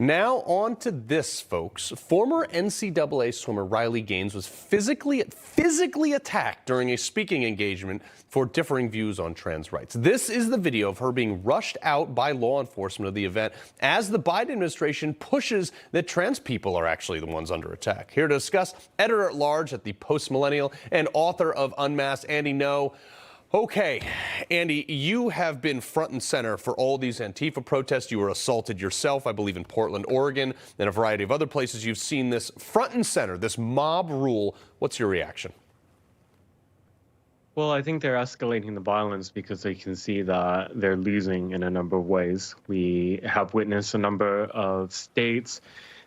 Now on to this, folks. Former NCAA swimmer Riley Gaines was physically attacked during a speaking engagement for differing views on trans rights. This is the video of her being rushed out by law enforcement of the event as the Biden administration pushes that trans people are actually the ones under attack. Here to discuss, editor-at-large at the Post-Millennial and author of Unmasked, Andy Ngo. Okay, Andy, you have been front and center for all these Antifa protests. You were assaulted yourself, I believe, in Portland, Oregon, and a variety of other places. You've seen this front and center, this mob rule. What's your reaction? Well, I think they're escalating the violence because they can see that they're losing in a number of ways. We have witnessed a number of states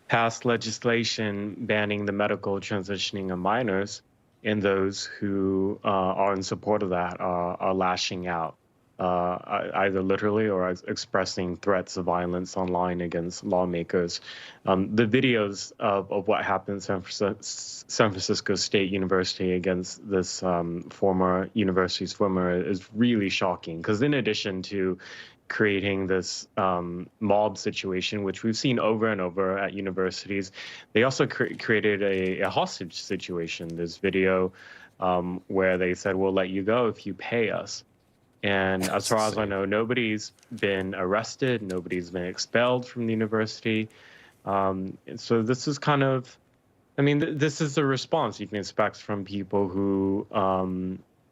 pass legislation banning the medical transitioning of minors. And those who are in support of that are lashing out, either literally or expressing threats of violence online against lawmakers. The videos of what happened at San Francisco State University against this former university swimmer is really shocking, because in addition to creating this mob situation, which we've seen over and over at universities, they also created a hostage situation. This video where they said, we'll let you go if you pay us. And as far as I know, nobody's been arrested, nobody's been expelled from the university. So this is kind of, I mean, this is the response you can expect from people who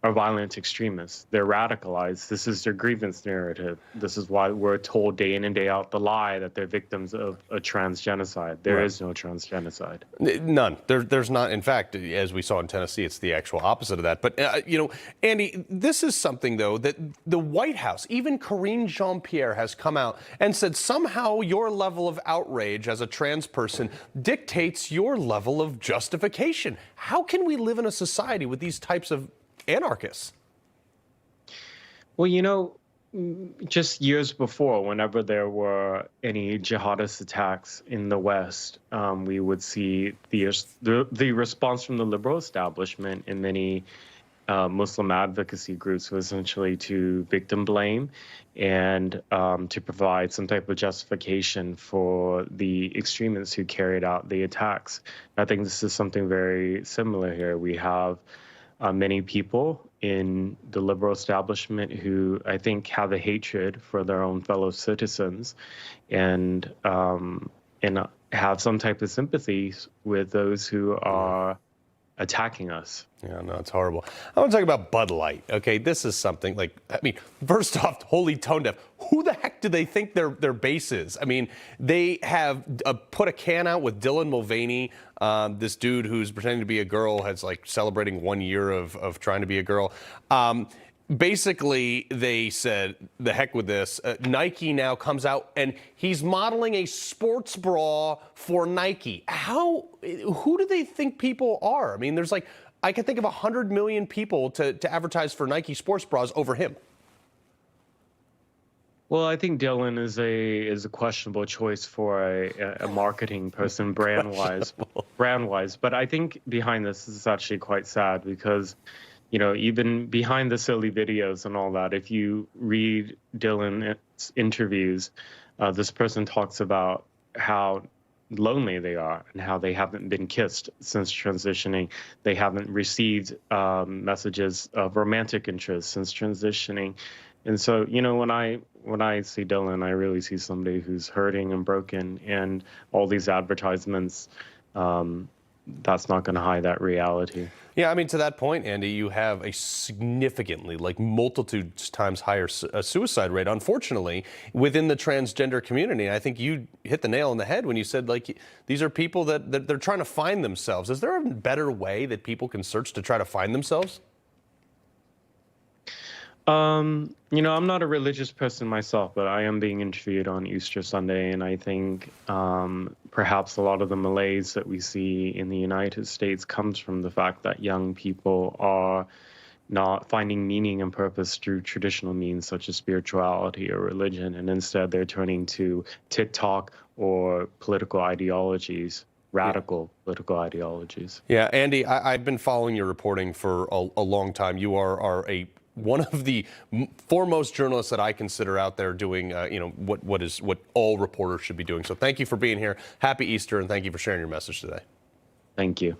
are violent extremists. They're radicalized. This is their grievance narrative. This is why we're told day in and day out the lie that they're victims of a trans genocide. There is no trans genocide. None. There's not. In fact, as we saw in Tennessee, it's the actual opposite of that. But, you know, Andy, this is something, though, that the White House, even Karine Jean-Pierre, has come out and said somehow your level of outrage as a trans person dictates your level of justification. How can we live in a society with these types of anarchists? Well, you know, just years before, whenever there were any jihadist attacks in the West, we would see the response from the liberal establishment in many Muslim advocacy groups was essentially to victim blame and to provide some type of justification for the extremists who carried out the attacks. I think this is something very similar here. We have many people in the liberal establishment who I think have a hatred for their own fellow citizens and have some type of sympathy with those who are attacking us. Yeah, no, it's horrible. I want to talk about Bud Light. Okay, this is something like, I mean, first off, wholly tone deaf. Who the heck do they think their base is? I mean, they have put a can out with Dylan Mulvaney, this dude who's pretending to be a girl, has like celebrating 1 year of trying to be a girl. Basically, they said, the heck with this. Nike now comes out and he's modeling a sports bra for Nike. Who do they think people are? I mean, there's like, I can think of 100 million people to advertise for Nike sports bras over him. Well, I think Dylan is a questionable choice for a marketing person, brand-wise. But I think behind this is actually quite sad because, you know, even behind the silly videos and all that, if you read Dylan's interviews, this person talks about how lonely they are and how they haven't been kissed since transitioning. They haven't received messages of romantic interest since transitioning. And so, you know, when I see Dylan, I really see somebody who's hurting and broken, and all these advertisements, that's not going to hide that reality. Yeah, I mean, to that point, Andy, you have a significantly, like multitudes times higher suicide rate, unfortunately, within the transgender community. And I think you hit the nail on the head when you said, like, these are people that they're trying to find themselves. Is there a better way that people can search to try to find themselves? You know, I'm not a religious person myself, but I am being interviewed on Easter Sunday, and I think perhaps a lot of the malaise that we see in the United States comes from the fact that young people are not finding meaning and purpose through traditional means such as spirituality or religion, and instead they're turning to TikTok or political ideologies. Radical political ideologies. Yeah, Andy, I've been following your reporting for a long time. You are a one of the foremost journalists that I consider out there doing, what all reporters should be doing. So thank you for being here. Happy Easter, and thank you for sharing your message today. Thank you.